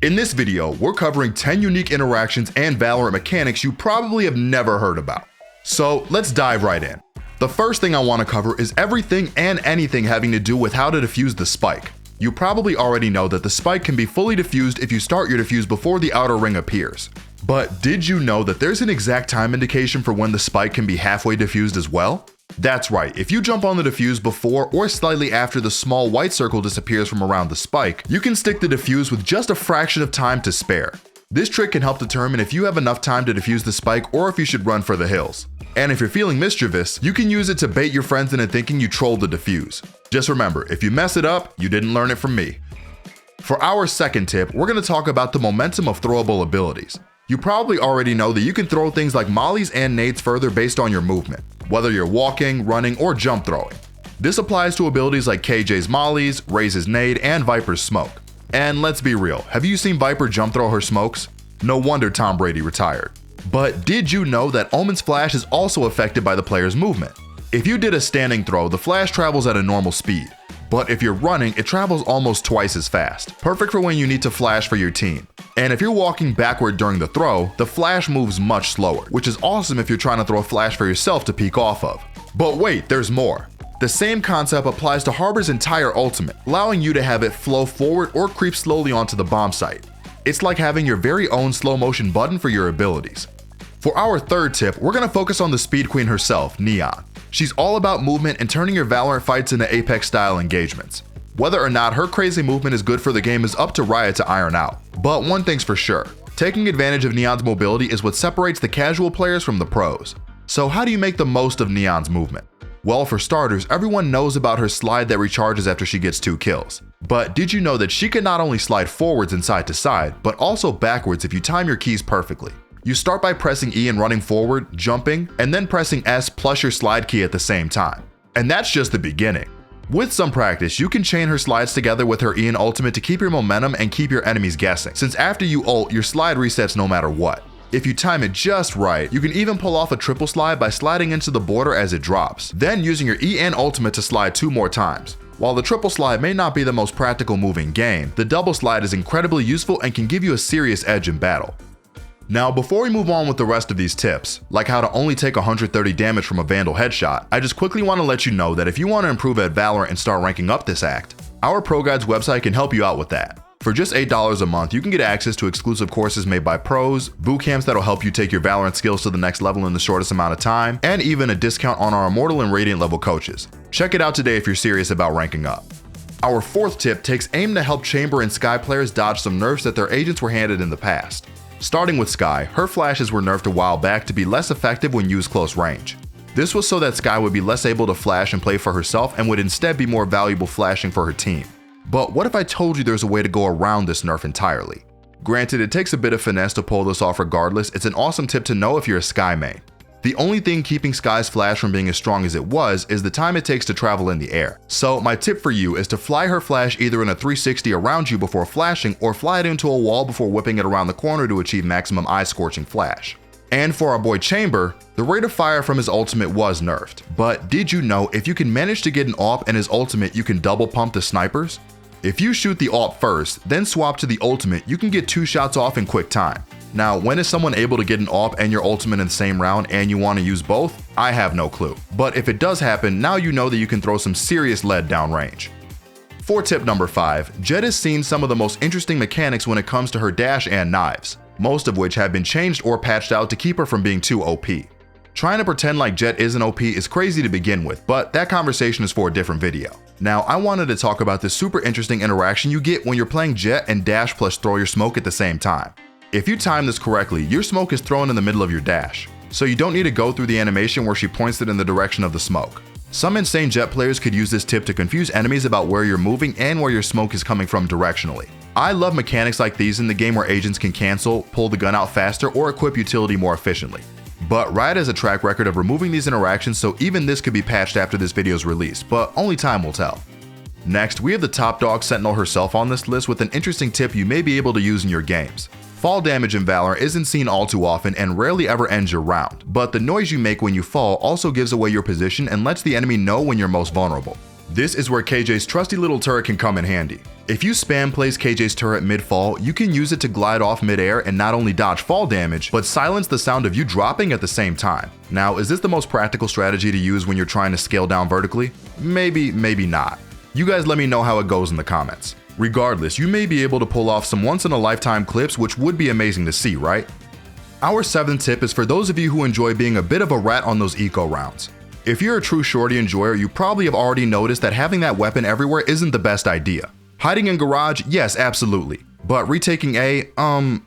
In this video, we're covering 10 unique interactions and Valorant mechanics you probably have never heard about. So let's dive right in. The first thing I want to cover is everything and anything having to do with how to defuse the spike. You probably already know that the spike can be fully defused if you start your defuse before the outer ring appears. But did you know that there's an exact time indication for when the spike can be halfway defused as well? That's right, if you jump on the defuse before or slightly after the small white circle disappears from around the spike, you can stick the defuse with just a fraction of time to spare. This trick can help determine if you have enough time to defuse the spike or if you should run for the hills. And if you're feeling mischievous, you can use it to bait your friends into thinking you trolled the defuse. Just remember, if you mess it up, you didn't learn it from me. For our second tip, we're going to talk about the momentum of throwable abilities. You probably already know that you can throw things like mollies and nades further based on your movement, whether you're walking, running, or jump throwing. This applies to abilities like KJ's mollies, Raze's nade, and Viper's smoke. And let's be real, have you seen Viper jump throw her smokes? No wonder Tom Brady retired. But did you know that Omen's flash is also affected by the player's movement? If you did a standing throw, the flash travels at a normal speed. But if you're running, it travels almost twice as fast, perfect for when you need to flash for your team. And if you're walking backward during the throw, the flash moves much slower, which is awesome if you're trying to throw a flash for yourself to peek off of. But wait, there's more. The same concept applies to Harbor's entire ultimate, allowing you to have it flow forward or creep slowly onto the bomb site. It's like having your very own slow motion button for your abilities. For our third tip, we're going to focus on the speed queen herself, Neon. She's all about movement and turning your Valorant fights into Apex style engagements. Whether or not her crazy movement is good for the game is up to Riot to iron out. But one thing's for sure, taking advantage of Neon's mobility is what separates the casual players from the pros. So how do you make the most of Neon's movement? Well, for starters, everyone knows about her slide that recharges after she gets 2 kills. But did you know that she can not only slide forwards and side to side, but also backwards if you time your keys perfectly? You start by pressing E and running forward, jumping, and then pressing S plus your slide key at the same time. And that's just the beginning. With some practice, you can chain her slides together with her E and ultimate to keep your momentum and keep your enemies guessing, since after you ult, your slide resets no matter what. If you time it just right, you can even pull off a triple slide by sliding into the border as it drops, then using your E and ultimate to slide 2 more times. While the triple slide may not be the most practical move in game, the double slide is incredibly useful and can give you a serious edge in battle. Now, before we move on with the rest of these tips, like how to only take 130 damage from a Vandal headshot, I just quickly want to let you know that if you want to improve at Valorant and start ranking up this act, our ProGuides website can help you out with that. For just $8 a month, you can get access to exclusive courses made by pros, bootcamps that'll help you take your Valorant skills to the next level in the shortest amount of time, and even a discount on our Immortal and Radiant level coaches. Check it out today if you're serious about ranking up. Our fourth tip takes aim to help Chamber and Skye players dodge some nerfs that their agents were handed in the past. Starting with Skye, her flashes were nerfed a while back to be less effective when used close range. This was so that Skye would be less able to flash and play for herself and would instead be more valuable flashing for her team. But what if I told you there's a way to go around this nerf entirely? Granted, it takes a bit of finesse to pull this off regardless, it's an awesome tip to know if you're a Skye main. The only thing keeping Skye's flash from being as strong as it was is the time it takes to travel in the air. So my tip for you is to fly her flash either in a 360 around you before flashing or fly it into a wall before whipping it around the corner to achieve maximum eye-scorching flash. And for our boy Chamber, the rate of fire from his ultimate was nerfed. But did you know if you can manage to get an AWP and his ultimate, you can double pump the snipers? If you shoot the AWP first, then swap to the ultimate, you can get 2 shots off in quick time. Now, when is someone able to get an AWP and your ultimate in the same round and you want to use both? I have no clue. But if it does happen, now you know that you can throw some serious lead down range. For tip number 5, Jett has seen some of the most interesting mechanics when it comes to her dash and knives, most of which have been changed or patched out to keep her from being too OP. Trying to pretend like Jett isn't OP is crazy to begin with, but that conversation is for a different video. Now, I wanted to talk about this super interesting interaction you get when you're playing Jett and dash plus throw your smoke at the same time. If you time this correctly, your smoke is thrown in the middle of your dash, so you don't need to go through the animation where she points it in the direction of the smoke. Some insane Jett players could use this tip to confuse enemies about where you're moving and where your smoke is coming from directionally. I love mechanics like these in the game where agents can cancel, pull the gun out faster, or equip utility more efficiently. But Riot has a track record of removing these interactions, so even this could be patched after this video's release, but only time will tell. Next, we have the top dog Sentinel herself on this list with an interesting tip you may be able to use in your games. Fall damage in Valorant isn't seen all too often and rarely ever ends your round, but the noise you make when you fall also gives away your position and lets the enemy know when you're most vulnerable. This is where KJ's trusty little turret can come in handy. If you spam place KJ's turret mid-fall, you can use it to glide off mid-air and not only dodge fall damage, but silence the sound of you dropping at the same time. Now, is this the most practical strategy to use when you're trying to scale down vertically? Maybe, maybe not. You guys let me know how it goes in the comments. Regardless, you may be able to pull off some once-in-a-lifetime clips, which would be amazing to see, right? Our 7th tip is for those of you who enjoy being a bit of a rat on those eco rounds. If you're a true shorty enjoyer, you probably have already noticed that having that weapon everywhere isn't the best idea. Hiding in garage, yes, absolutely. But retaking A,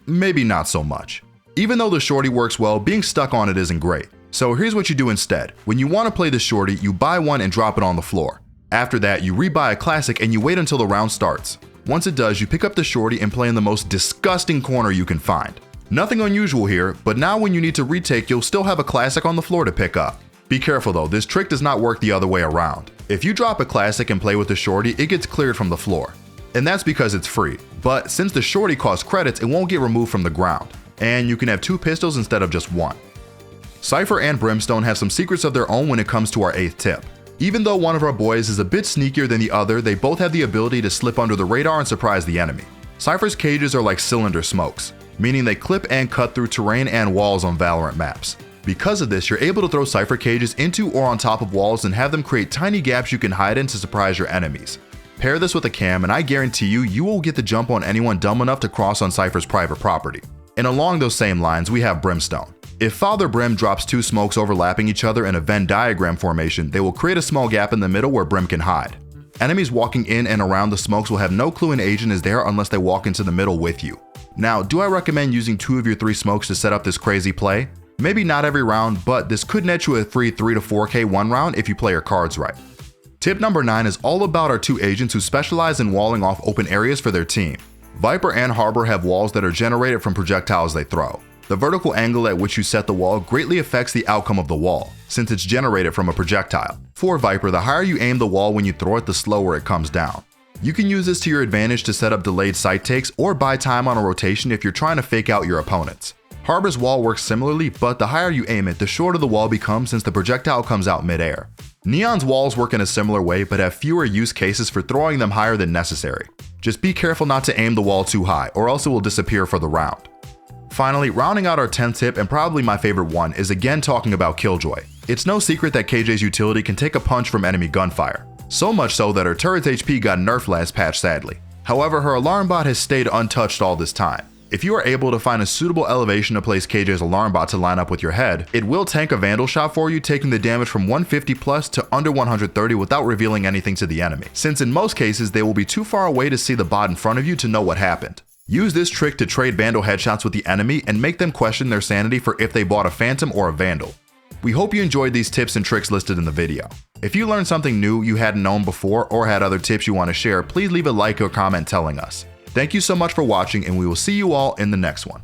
maybe not so much. Even though the shorty works well, being stuck on it isn't great. So here's what you do instead. When you want to play the shorty, you buy one and drop it on the floor. After that, you rebuy a classic and you wait until the round starts. Once it does, you pick up the shorty and play in the most disgusting corner you can find. Nothing unusual here, but now when you need to retake, you'll still have a classic on the floor to pick up. Be careful though, this trick does not work the other way around. If you drop a classic and play with the shorty, it gets cleared from the floor. And that's because it's free. But since the shorty costs credits, it won't get removed from the ground. And you can have 2 pistols instead of just 1. Cypher and Brimstone have some secrets of their own when it comes to our 8th tip. Even though one of our boys is a bit sneakier than the other, they both have the ability to slip under the radar and surprise the enemy. Cypher's cages are like cylinder smokes, meaning they clip and cut through terrain and walls on Valorant maps. Because of this, you're able to throw Cypher cages into or on top of walls and have them create tiny gaps you can hide in to surprise your enemies. Pair this with a cam and I guarantee you will get the jump on anyone dumb enough to cross on Cypher's private property. And along those same lines, we have Brimstone. If Father Brim drops 2 smokes overlapping each other in a Venn diagram formation, they will create a small gap in the middle where Brim can hide. Enemies walking in and around the smokes will have no clue an agent is there unless they walk into the middle with you. Now, do I recommend using 2 of your 3 smokes to set up this crazy play? Maybe not every round, but this could net you a free 3 to 4K one round if you play your cards right. Tip number 9 is all about our 2 agents who specialize in walling off open areas for their team. Viper and Harbor have walls that are generated from projectiles they throw. The vertical angle at which you set the wall greatly affects the outcome of the wall, since it's generated from a projectile. For Viper, the higher you aim the wall when you throw it, the slower it comes down. You can use this to your advantage to set up delayed sight takes or buy time on a rotation if you're trying to fake out your opponents. Harbor's wall works similarly, but the higher you aim it, the shorter the wall becomes since the projectile comes out mid-air. Neon's walls work in a similar way, but have fewer use cases for throwing them higher than necessary. Just be careful not to aim the wall too high, or else it will disappear for the round. Finally, rounding out our 10th tip, and probably my favorite one, is again talking about Killjoy. It's no secret that KJ's utility can take a punch from enemy gunfire. So much so that her turret's HP got nerfed last patch sadly. However, her ALARMBOT has stayed untouched all this time. If you are able to find a suitable elevation to place KJ's ALARMBOT to line up with your head, it will tank a Vandal shot for you, taking the damage from 150 plus to under 130 without revealing anything to the enemy, since in most cases they will be too far away to see the bot in front of you to know what happened. Use this trick to trade Vandal headshots with the enemy and make them question their sanity for if they bought a Phantom or a Vandal. We hope you enjoyed these tips and tricks listed in the video. If you learned something new you hadn't known before or had other tips you want to share, please leave a like or comment telling us. Thank you so much for watching, and we will see you all in the next one.